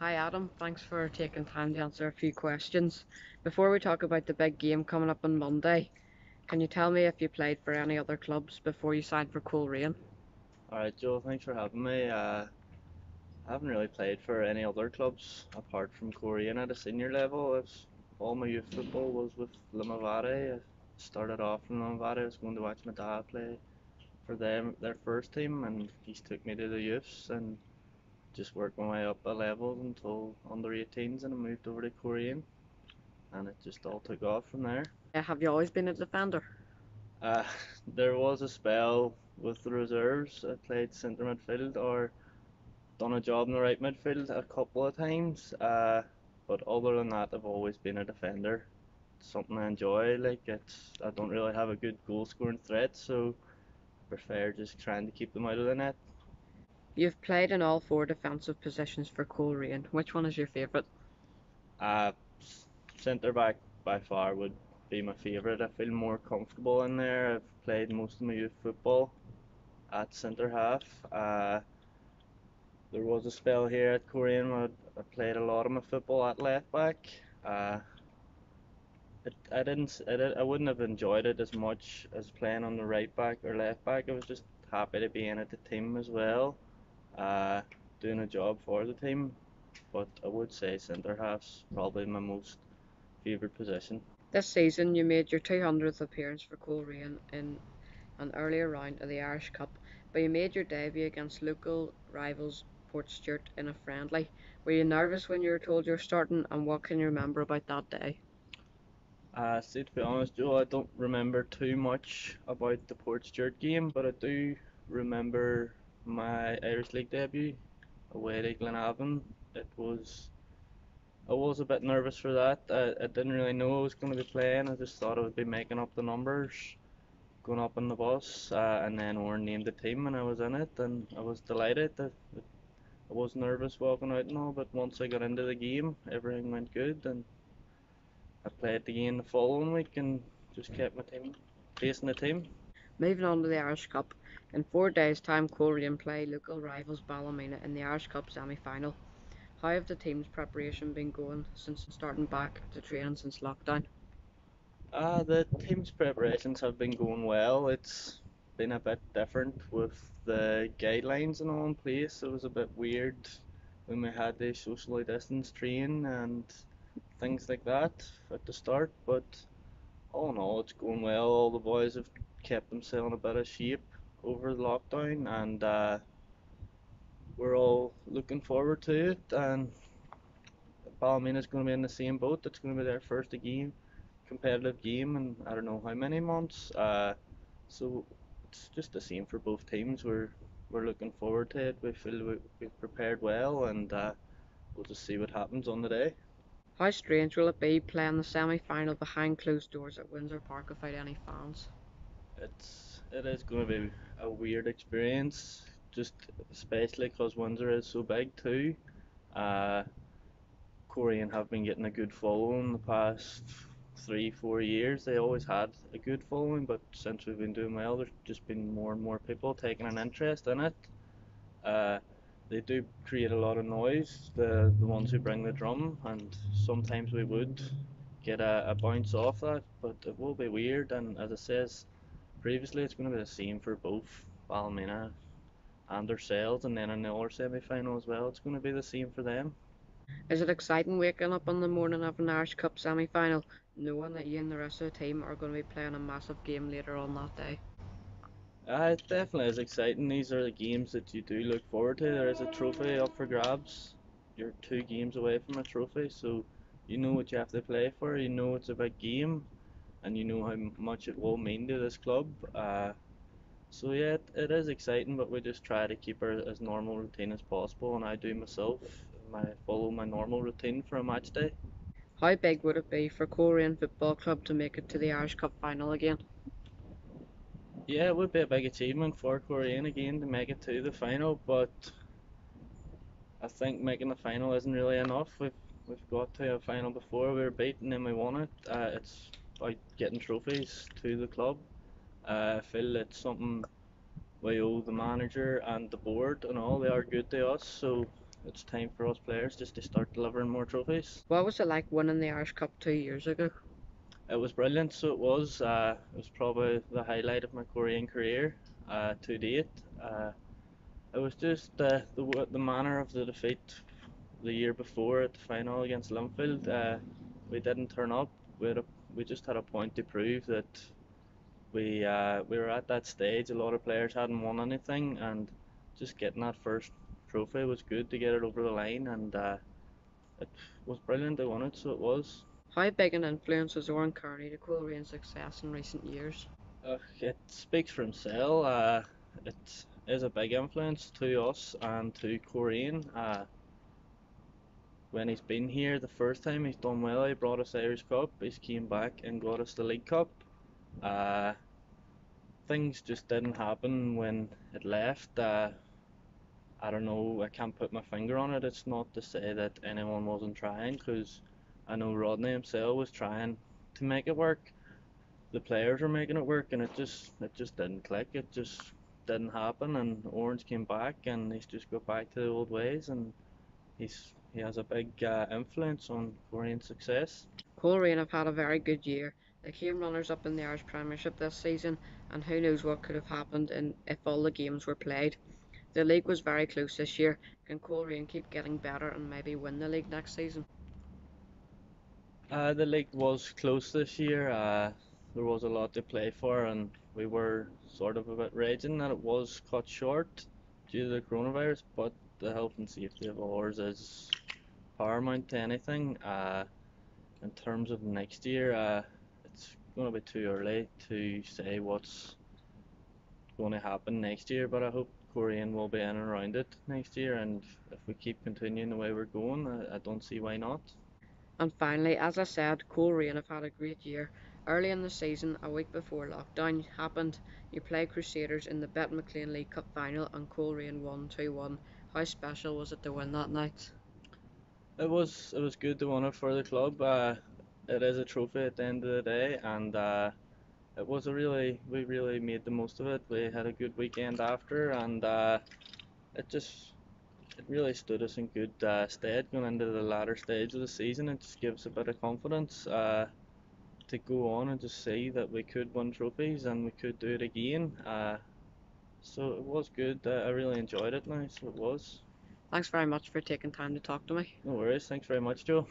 Hi Adam, thanks for taking time to answer a few questions. Before we talk about the big game coming up on Monday, can you tell me if you played for any other clubs before you signed for Coleraine? Alright, Joe, thanks for having me. I haven't really played for any other clubs apart from Korean at a senior level. All my youth football was with Limavady. I started off in Limavady. I was going to watch my dad play for their first team, and he took me to the youths and just worked my way up a level until under 18s, and I moved over to Korean, and it just all took off from there. Have you always been a defender? Uh, there was a spell with the reserves. I played centre midfield or done a job in the right midfield a couple of times. But other than that, I've always been a defender. It's something I enjoy. I don't really have a good goal scoring threat, so I prefer just trying to keep them out of the net. You've played in all four defensive positions for Coleraine. Which one is your favourite? Uh, Centre back by far would be my favourite. I feel more comfortable in there. I've played most of my youth football at centre half. There was a spell here at Korean where I played a lot of my football at left back. Uh, I didn't, I wouldn't have enjoyed it as much as playing on the right back or left back. I was just happy to be in at the team as well, uh, doing a job for the team. But I would say centre half's probably my most favourite position. This season you made your 200th appearance for Coleraine in an earlier round of the Irish Cup, but you made your debut against local rivals Portstewart in a friendly. Were you nervous when you were told you were starting, and what can you remember about that day? See, to be honest, Joe, I don't remember too much about the Portstewart game, but I do remember my Irish League debut away to Glenavon. It was I was a bit nervous for that. I didn't really know I was going to be playing. I just thought I would be making up the numbers, going up on the bus, and then Warren named the team and I was in it, and I was delighted. I was nervous walking out and all, but once I got into the game, everything went good, and I played the game the following week and just kept my team, placing the team. Moving on to the Irish Cup, in 4 days' time Coleraine play local rivals Ballymena in the Irish Cup semi-final. How have the team's preparation been going since starting back to training since lockdown? The team's preparations have been going well. It's been a bit different with the guidelines and all in place. It was a bit weird when we had the socially distanced train and things like that at the start, but all in all, it's going well. All the boys have kept themselves in a bit of shape over the lockdown, and we're all looking forward to it. And Ballymena is going to be in the same boat. It's going to be their first game, competitive game, in I don't know how many months. So it's just the same for both teams. We're looking forward to it. We feel we've prepared well, and we'll just see what happens on the day. How strange will it be playing the semi-final behind closed doors at Windsor Park without any fans? It is going to be a weird experience, just especially because Windsor is so big too. Uh, Korean have been getting a good following the past 3, 4 years. They always had a good following, but since we've been doing well, there's just been more and more people taking an interest in it. Uh, they do create a lot of noise, the ones who bring the drum, and sometimes we would get a bounce off that, but it will be weird. And as I says previously, it's going to be the same for both Ballymena and ourselves, and then in the other semi final as well, it's going to be the same for them. Is it exciting waking up on the morning of an Irish Cup semi-final knowing that you and the rest of the team are going to be playing a massive game later on that day? It definitely is exciting. These are the games that you do look forward to. There is a trophy up for grabs. You're 2 games away from a trophy, so you know what you have to play for. You know it's a big game, and you know how much it will mean to this club. So yeah, it is exciting, but we just try to keep our as normal routine as possible, and I do myself. Follow my normal routine for a match day. How big would it be for Coleraine Football Club to make it to the Irish Cup final again? Yeah, it would be a big achievement for Korean again to make it to the final, but I think making the final isn't really enough. We've got to a final before. We were beaten and we won it. It's about getting trophies to the club. I feel it's something we owe the manager and the board and all. They are good to us, so it's time for us players just to start delivering more trophies. What was it like winning the Irish Cup 2 years ago? It was brilliant, so it was. It was probably the highlight of my Korean career to date. It was just the manner of the defeat the year before at the final against Linfield. We didn't turn up. We just had a point to prove that we were at that stage. A lot of players hadn't won anything, and just getting that first trophy was good to get it over the line, and it was brilliant. They won it, so it was. How big an influence was Oran Kearney to Coleraine success in recent years? It speaks for himself. It is a big influence to us and to Coleraine. When he's been here the first time, he's done well. He brought us Irish Cup. He's came back and got us the League Cup. Uh, Things just didn't happen when it left. I don't know. I can't put my finger on it. It's not to say that anyone wasn't trying, because I know Rodney himself was trying to make it work. The players were making it work, and it just didn't click. It just didn't happen. And Orange came back, and he's just got back to the old ways, and he has a big influence on Korean success. Coleraine have had a very good year. They came runners up in the Irish Premiership this season, and who knows what could have happened if all the games were played. The league was very close this year. Can Coleraine keep getting better and maybe win the league next season? The league was close this year. There was a lot to play for, and we were sort of a bit raging that it was cut short due to the coronavirus. But the health and safety of ours is paramount to anything. In terms of next year, it's going to be too early to say what's going to happen next year. But I hope Korean will be in and around it next year, and if we keep continuing the way we're going, I don't see why not. And finally, as I said, Coleraine have had a great year. Early in the season, a week before lockdown happened, you played Crusaders in the Bet McLean League Cup final and Coleraine won 2-1. How special was it to win that night? It was good to win it for the club. It is a trophy at the end of the day, and it was we really made the most of it. We had a good weekend after, and it just it really stood us in good stead going into the latter stage of the season. It just gives a bit of confidence to go on and just see that we could win trophies and we could do it again. So it was good. I really enjoyed it now, so it was. Thanks very much for taking time to talk to me. No worries. Thanks very much, Joe.